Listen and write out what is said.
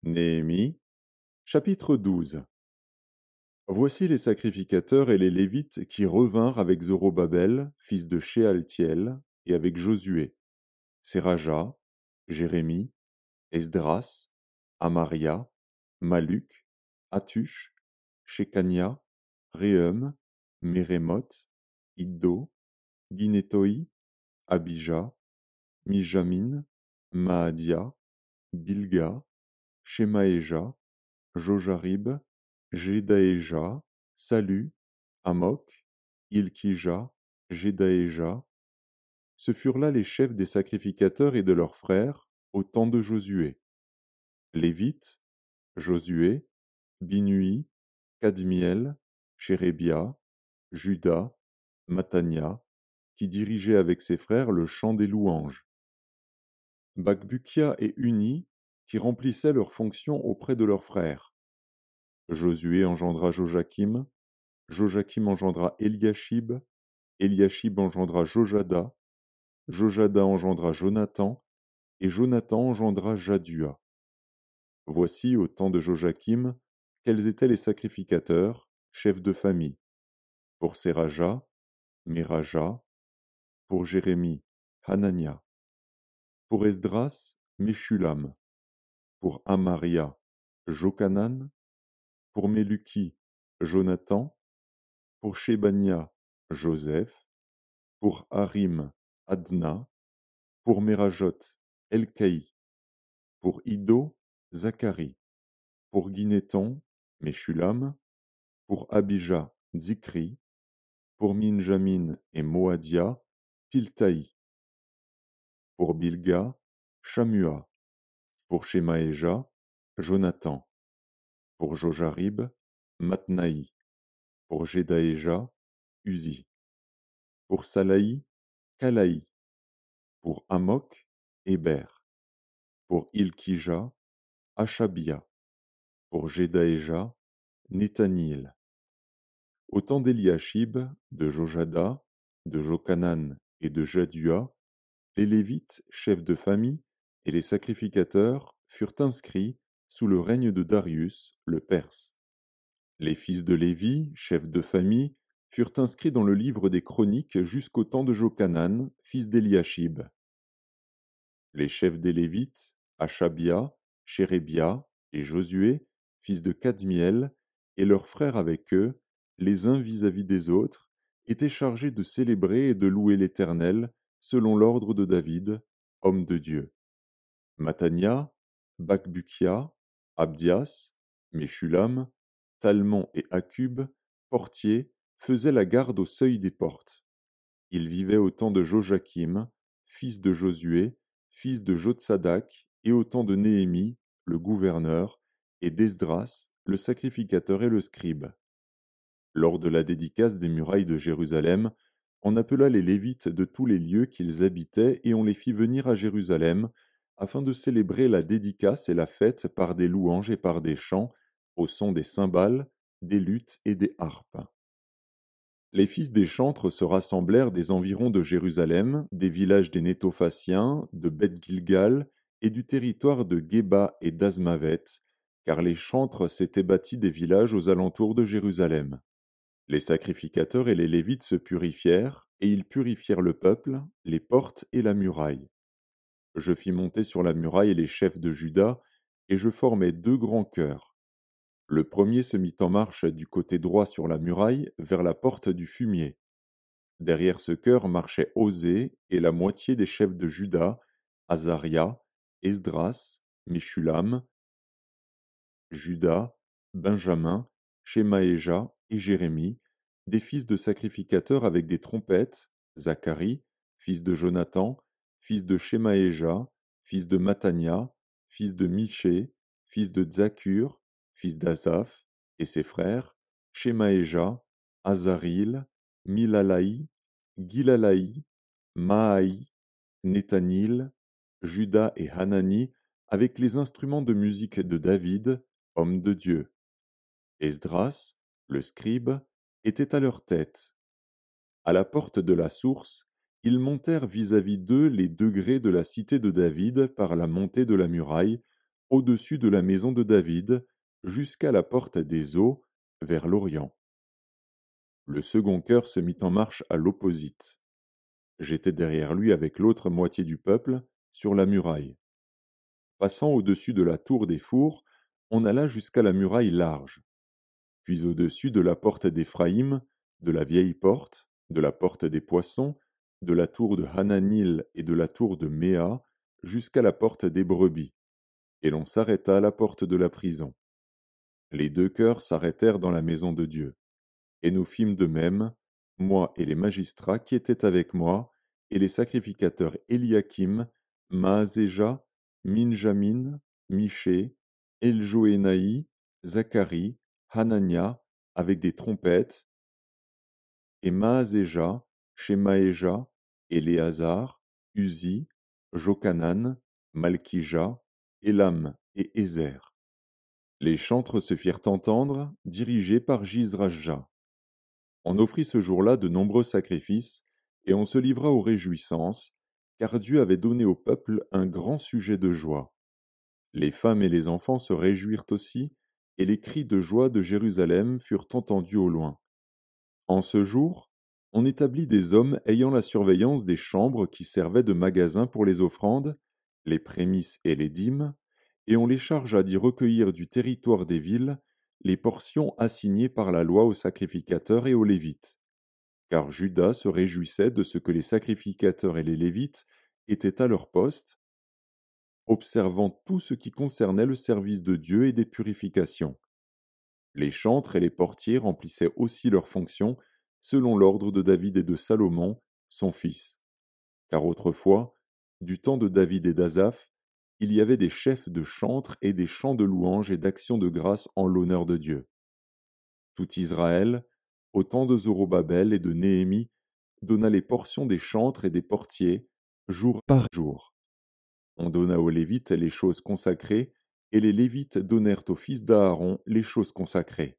Néhémie, chapitre 12. Voici les sacrificateurs et les Lévites qui revinrent avec Zorobabel, fils de Shealtiel, et avec Josué, Séraja, Jérémie, Esdras, Amaria, Maluc, Hatush, Shekania, Réhum, Mérémoth, Iddo, Guinétoi, Abija, Mijamin, Maadia, Bilga, Shemaéja, Jojarib, Jedaéja, Salu, Amok, Ilkija, Jedaéja. Ce furent là les chefs des sacrificateurs et de leurs frères au temps de Josué. Lévites, Josué, Binui, Kadmiel, Chérébia, Juda, Matania, qui dirigeaient avec ses frères le chant des louanges. Bakbukia et Uni, qui remplissaient leurs fonctions auprès de leurs frères. Josué engendra Joachim, Joachim engendra Eliashib, Eliashib engendra Jojada, Jojada engendra Jonathan, et Jonathan engendra Jadua. Voici, au temps de Joachim, quels étaient les sacrificateurs, chefs de famille. Pour Séraja, Méraja, pour Jérémie, Hanania, pour Esdras, Meshulam, pour Amaria, Jokanan, pour Meluki, Jonathan, pour Shebania, Joseph, pour Harim, Adna, pour Merajot, Elkaï, pour Iddo, Zacharie, pour Guinéton, Meshulam, pour Abija, Zikri, pour Minjamin et Moadia, Piltaï, pour Bilga, Shamua, pour Shemaéja, Jonathan, pour Jojarib, Matnaï, pour Jedaéja, Uzi, pour Salaï, Kalaï, pour Amok, Héber, pour Ilkija, Achabia, pour Jedaéja, Nethanil. Au temps d'Eliashib, de Jojada, de Jokanan et de Jadua, les Lévites, chefs de famille, et les sacrificateurs furent inscrits sous le règne de Darius, le Perse. Les fils de Lévi, chefs de famille, furent inscrits dans le livre des Chroniques jusqu'au temps de Jokanan, fils d'Eliashib. Les chefs des Lévites, Achabia, Chérébia et Josué, fils de Kadmiel, et leurs frères avec eux, les uns vis-à-vis des autres, étaient chargés de célébrer et de louer l'Éternel, selon l'ordre de David, homme de Dieu. Matania, Bakbukia, Abdias, Meshulam, Talmon et Akub, portiers, faisaient la garde au seuil des portes. Ils vivaient au temps de Joachim, fils de Josué, fils de Jotsadak, et au temps de Néhémie, le gouverneur, et d'Esdras, le sacrificateur et le scribe. Lors de la dédicace des murailles de Jérusalem, on appela les Lévites de tous les lieux qu'ils habitaient et on les fit venir à Jérusalem, afin de célébrer la dédicace et la fête par des louanges et par des chants, au son des cymbales, des luths et des harpes. Les fils des chantres se rassemblèrent des environs de Jérusalem, des villages des Nétophaciens, de Beth-Gilgal et du territoire de Géba et d'Azmavet, car les chantres s'étaient bâtis des villages aux alentours de Jérusalem. Les sacrificateurs et les Lévites se purifièrent, et ils purifièrent le peuple, les portes et la muraille. Je fis monter sur la muraille les chefs de Juda, et je formai 2 grands chœurs. Le premier se mit en marche du côté droit sur la muraille, vers la porte du fumier. Derrière ce chœur marchaient Osée et la moitié des chefs de Juda, Azaria, Esdras, Meshulam, Juda, Benjamin, Shemaéja et Jérémie, des fils de sacrificateurs avec des trompettes, Zacharie, fils de Jonathan, fils de Shemaéja, fils de Matania, fils de Miché, fils de Zakur, fils d'Azaph, et ses frères, Shemaéja, Azaril, Milalaï, Gilalaï, Maaï, Nethanil, Juda et Hanani, avec les instruments de musique de David, homme de Dieu. Esdras, le scribe, était à leur tête. À la porte de la source, ils montèrent vis-à-vis d'eux les degrés de la cité de David par la montée de la muraille, au-dessus de la maison de David, jusqu'à la porte des eaux, vers l'Orient. Le second chœur se mit en marche à l'opposite. J'étais derrière lui avec l'autre moitié du peuple, sur la muraille. Passant au-dessus de la tour des fours, on alla jusqu'à la muraille large, puis au-dessus de la porte d'Éphraïm, de la vieille porte, de la porte des poissons, de la tour de Hananil et de la tour de Méa, jusqu'à la porte des brebis, et l'on s'arrêta à la porte de la prison. Les deux chœurs s'arrêtèrent dans la maison de Dieu. Et nous fîmes de même, moi et les magistrats qui étaient avec moi, et les sacrificateurs Eliakim, Maazéja, Minjamin, Michée, Eljoénaï, Zacharie, Hanania, avec des trompettes, et Maazéja, Shemaéja, Éléazar, Uzi, Jokanan, Malkija, Élam et Ézer. Les chantres se firent entendre, dirigés par Jizrajja. On offrit ce jour-là de nombreux sacrifices, et on se livra aux réjouissances, car Dieu avait donné au peuple un grand sujet de joie. Les femmes et les enfants se réjouirent aussi, et les cris de joie de Jérusalem furent entendus au loin. En ce jour, on établit des hommes ayant la surveillance des chambres qui servaient de magasins pour les offrandes, les prémices et les dîmes, et on les chargea d'y recueillir du territoire des villes les portions assignées par la loi aux sacrificateurs et aux Lévites. Car Juda se réjouissait de ce que les sacrificateurs et les Lévites étaient à leur poste, observant tout ce qui concernait le service de Dieu et des purifications. Les chantres et les portiers remplissaient aussi leurs fonctions selon l'ordre de David et de Salomon, son fils. Car autrefois, du temps de David et d'Azaph, il y avait des chefs de chantres et des chants de louanges et d'actions de grâce en l'honneur de Dieu. Tout Israël, au temps de Zorobabel et de Néhémie, donna les portions des chantres et des portiers, jour par jour. On donna aux Lévites les choses consacrées, et les Lévites donnèrent aux fils d'Aaron les choses consacrées.